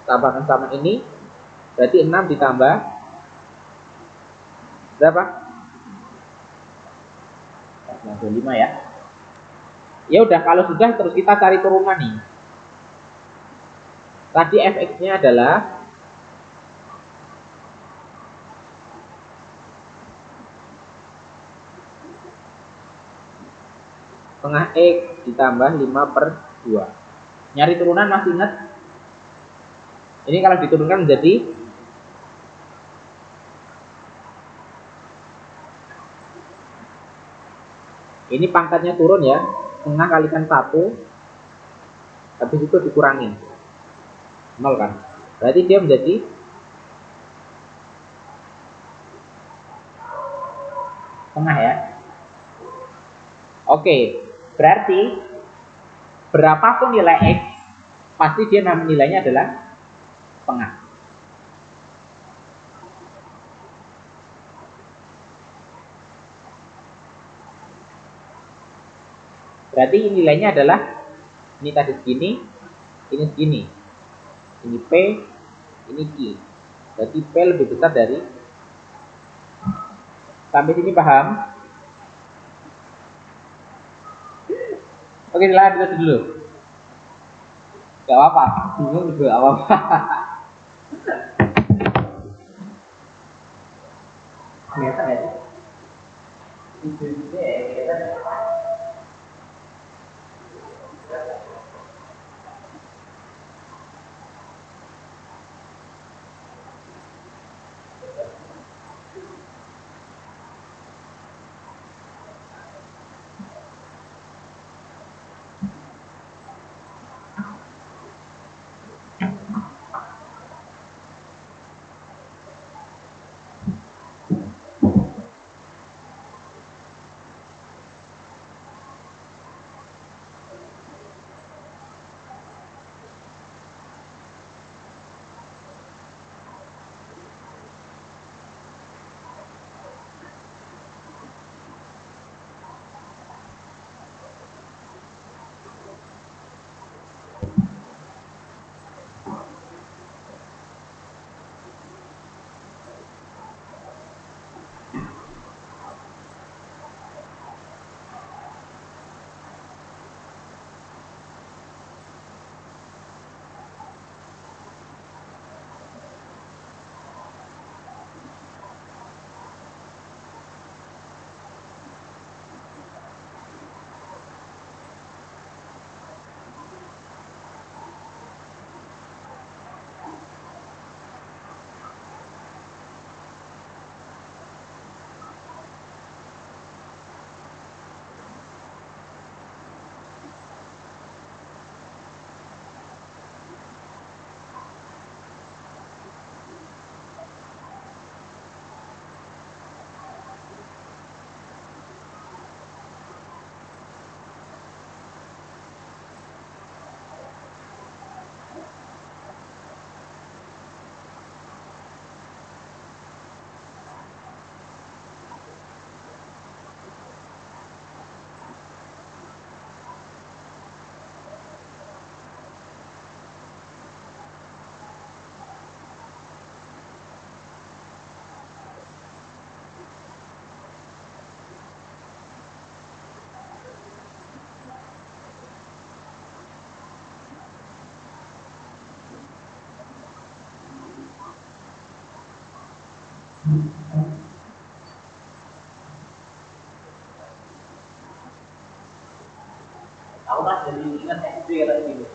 tambahkan sama ini, berarti 6 ditambah berapa? 25 ya. Ya udah, kalau sudah terus kita cari turunan nih. Tadi fx-nya adalah setengah x ditambah 5/2. Nyari turunan masih ingat? Ini kalau diturunkan menjadi ini pangkatnya turun ya, setengah kalikan 1, habis itu dikurangin 0 kan, berarti dia menjadi setengah ya. Oke, berarti berapapun nilai x pasti dia nilainya adalah setengah. Berarti nilainya adalah ini tadi segini, ini segini, ini P, ini Q. Berarti P lebih besar dari. Sampai sini paham? Oke, lanjut dulu. Gak apa-apa, bingung juga gak apa-apa. Kelihatan ya? Itu ya, aku kan jadi ingat SD kayak gini.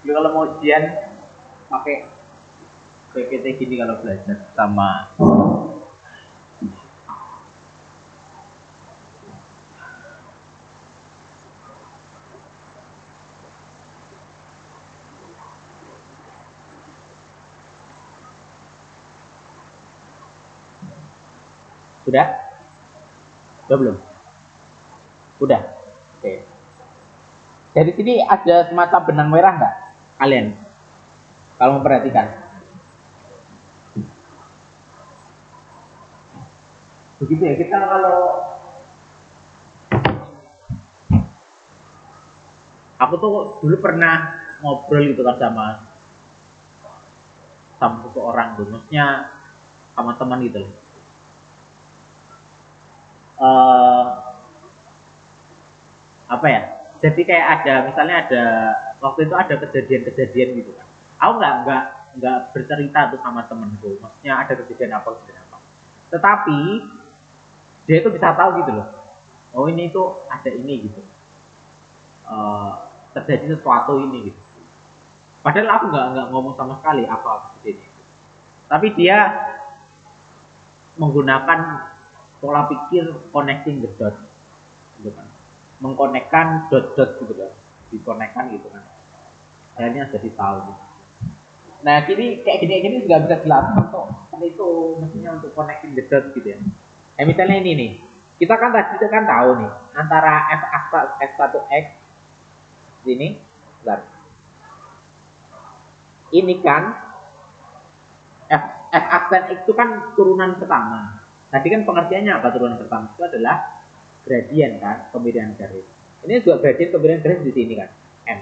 Jadi kalau mau ujian pakai PPT gini kalau belajar sama. Sudah? Sudah belum? Udah. Oke. Dari sini ada semacam benang merah nggak kalian? Kalau memperhatikan. Begitu ya, kita kalau aku tuh dulu pernah ngobrol gitu kan sama sama seseorang tuh, maksudnya sama teman gitu loh. Apa ya? Jadi kayak ada, misalnya ada waktu itu ada kejadian-kejadian gitu kan. Aku nggak bercerita tuh sama temenku, maksudnya ada kejadian apa. Tetapi dia itu bisa tahu gitu loh. Oh ini tuh ada ini gitu. Eh, terjadi sesuatu ini gitu. Padahal aku nggak ngomong sama sekali apa kejadian itu. Tapi dia menggunakan pola pikir connecting the dots gitu kan, mengkonekkan dot-dot gitu kan, dikonekkan gitu kan, akhirnya jadi tahu gitu. Nah gini, kayak gini juga bisa dilakukan kok, kan itu mestinya untuk connecting the dots gitu ya. Misalnya ini nih, kita kan tadi kan tahu nih antara f aksa f1x ini, bentar, ini kan f aksen x itu kan turunan pertama. Tadi kan pengertiannya apa turunan pertama? Itu adalah gradien kan, kemiringan garis. Ini juga gradien kemiringan garis di sini kan, m.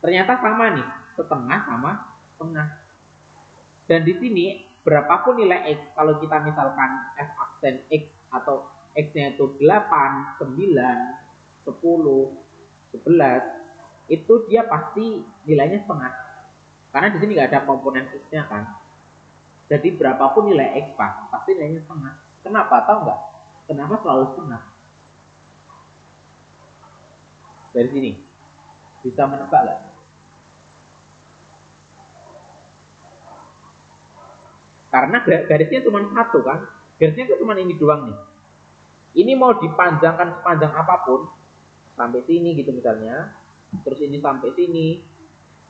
Ternyata sama nih, setengah sama setengah. Dan di sini berapapun nilai x, kalau kita misalkan f aksen x atau x-nya itu 8, 9, 10, 11, itu dia pasti nilainya setengah. Karena di sini nggak ada komponen x-nya kan. Jadi berapapun nilai x pasti nilainya setengah. Kenapa? Tahu nggak? Kenapa selalu setengah? Dari sini bisa menebak nggak? Karena garisnya cuma satu kan, garisnya cuma ini doang nih. Ini mau dipanjangkan sepanjang apapun, sampai sini gitu misalnya, terus ini sampai sini,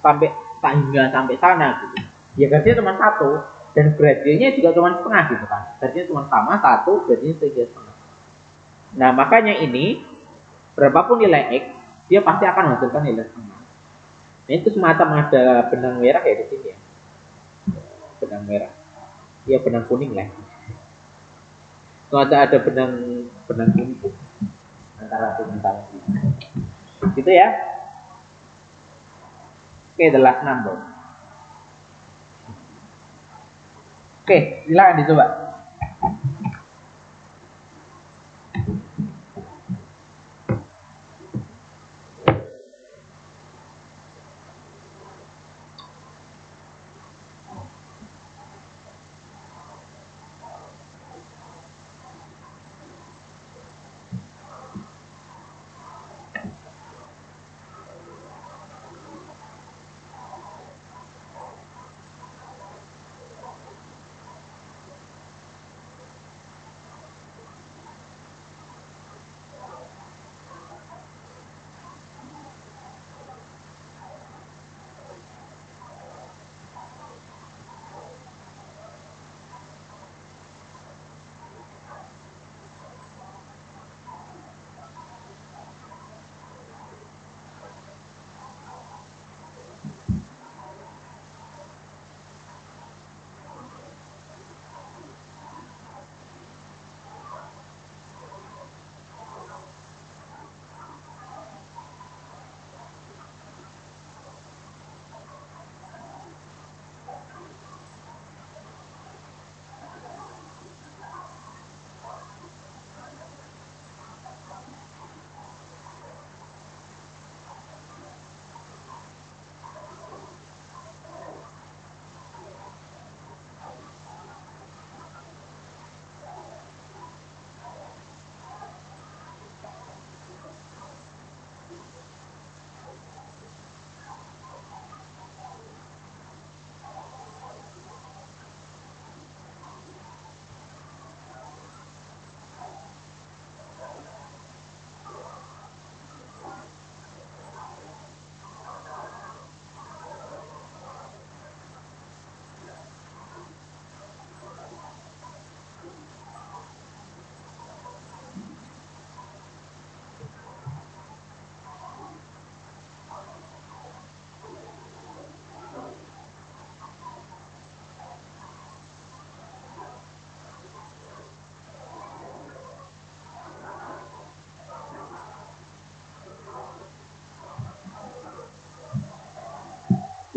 sampai hingga sampai sana gitu. Ya garisnya cuma satu, dan gradiennya juga cuma setengah gitu kan. Garisnya cuma sama satu, gradiennya tiga setengah. Nah makanya ini berapapun nilai x, dia pasti akan menghasilkan nilai setengah. Nah itu semacam ada benang merah ya di sini ya, benang merah, ya benang kuning lah. Ada benang benang kuning antara bintang gitu ya. Oke, the last number. Oke, silakan dicoba.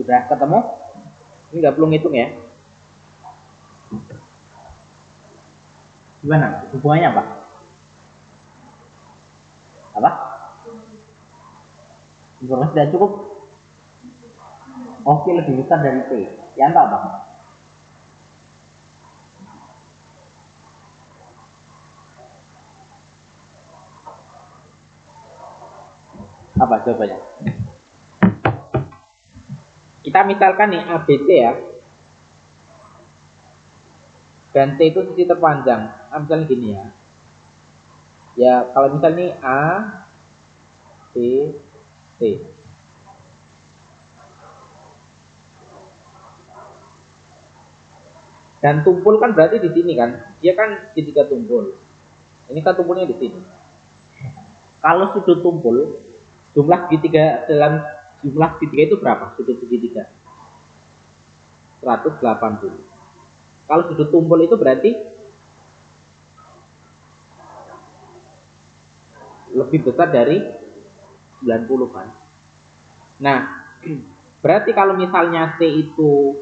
Sudah ketemu? Ini nggak perlu ngitung ya. Gimana? Hubungannya apa? Apa? Informasi tidak cukup? Oke, lebih besar dari T. Yang apa? Apa jawabannya? Kita misalkan nih ABC ya. Dan T itu sisi terpanjang. Misalnya gini ya. Ya, kalau misalnya nih A, B, C. Dan tumpul kan berarti di sini kan. Dia kan segitiga tumpul. Ini kan tumpulnya di sini. Kalau sudut tumpul, jumlah segitiga dalam jumlah segitiga itu berapa? Sudut segitiga 180. Kalau sudut tumpul itu berarti lebih besar dari 90 kan. Nah, berarti kalau misalnya C itu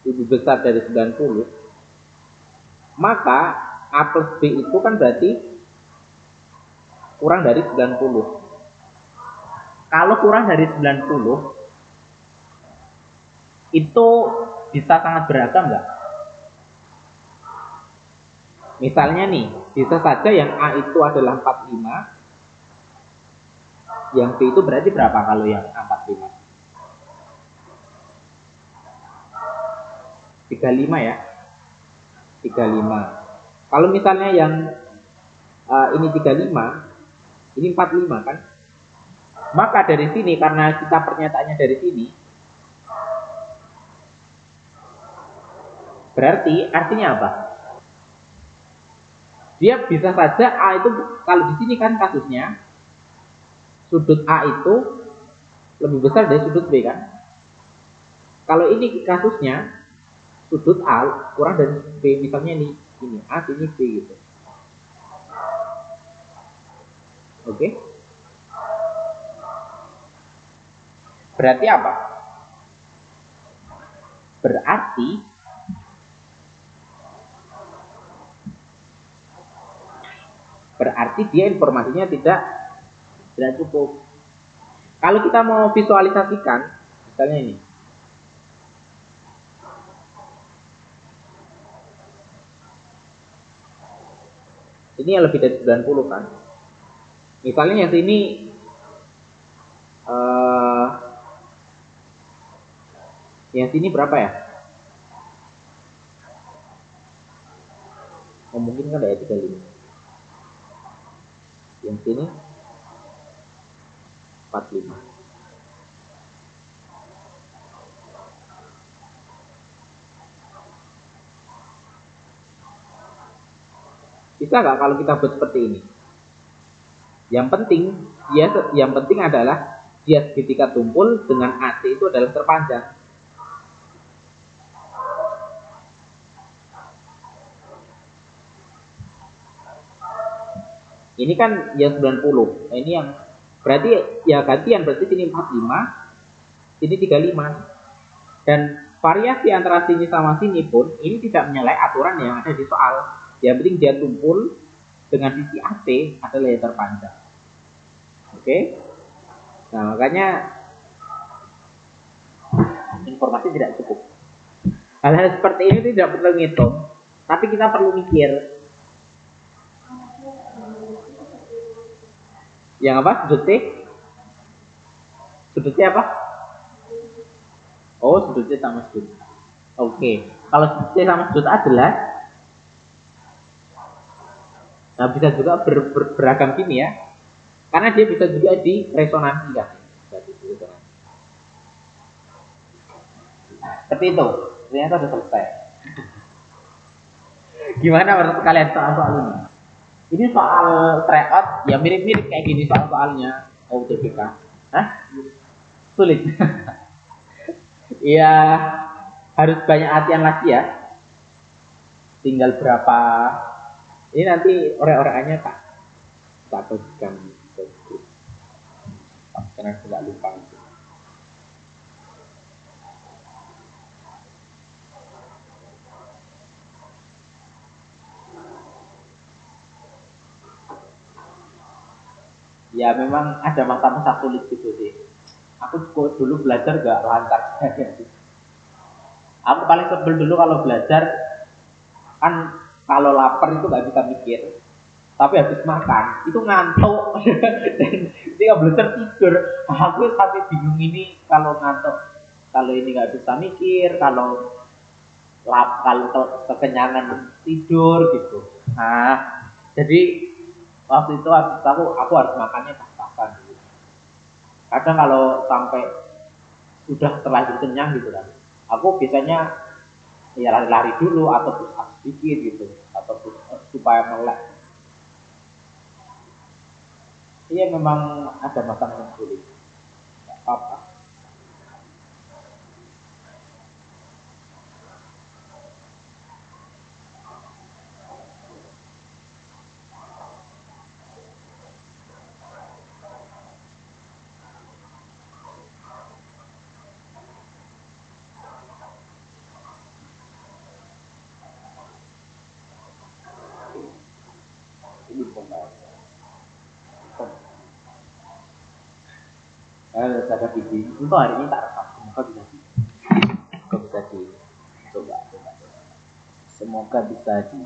lebih besar dari 90, maka A plus B itu kan berarti kurang dari 90. Kalau kurang dari 90, itu bisa sangat beragam nggak? Misalnya nih, bisa saja yang A itu adalah 45, yang B itu berarti berapa kalau yang A 45? 35 ya. 35. Kalau misalnya yang ini 35, ini 45 kan? Maka dari sini, karena kita pernyataannya dari sini, berarti artinya apa? Dia bisa saja A itu, kalau di sini kan kasusnya, sudut A itu lebih besar dari sudut B kan? Kalau ini kasusnya, sudut A kurang dari B, misalnya ini A, ini B gitu. Oke? Berarti apa? Berarti dia informasinya tidak cukup. Kalau kita mau visualisasikan, misalnya ini yang lebih dari 90 kan. Misalnya yang sini yang sini berapa ya? Mungkin kan ada 35. Yang sini 45. Bisa nggak kalau kita buat seperti ini? Yang penting adalah dia ketika tumpul dengan AC itu adalah terpanjang. Ini kan yang 90. Nah, ini yang berarti ya gantian, berarti sini 45, sini 35. Dan variasi antara sini sama sini pun ini tidak menyalahi aturan yang ada di soal. Yang penting dia tumpul dengan sisi AC adalah yang terpanjang. Oke? Nah, makanya informasi tidak cukup. Hal-hal seperti ini tidak perlu ngitung, tapi kita perlu mikir. Yang apa? Sudut T? Sudutnya apa? Oh, sudut C sama sudut. Oke. Kalau sudut C sama sudut A jelas. Nah, bisa juga beragam gini ya. Karena dia bisa juga di resonansi kan. Seperti itu. Ternyata sudah selesai. Gimana menurut kalian soal-soal ini? Ini soal tryout ya mirip-mirip kayak gini soal-soalnya UTBK. Hah? Sulit. Iya, harus banyak latihan lagi ya. Tinggal berapa? Ini nanti ore-oreannya tak bagikan ke grup. Karena tidak lupa. Ya memang ada masa-masa sulit gitu sih. Aku kok dulu belajar gak lancar. Aku paling sebel dulu kalau belajar kan, kalau lapar itu nggak bisa mikir, tapi habis makan itu ngantuk. Dan ketika belajar tidur, aku sampai bingung ini kalau ngantuk, kalau ini nggak bisa mikir, kalau kalau kekenyangan tidur gitu. Nah, jadi waktu itu aku harus makannya pas-pasan gitu. Kadang kalau sampai udah terlanjur kenyang gitu kan, aku biasanya ya lari-lari dulu atau push up sedikit gitu, atau push up supaya melek. Iya memang ada makanan yang sulit, nggak apa-apa. Ini pemain. Ada bikin untuk hari ini tak rekam, semoga bisa dicoba. Semoga bisa di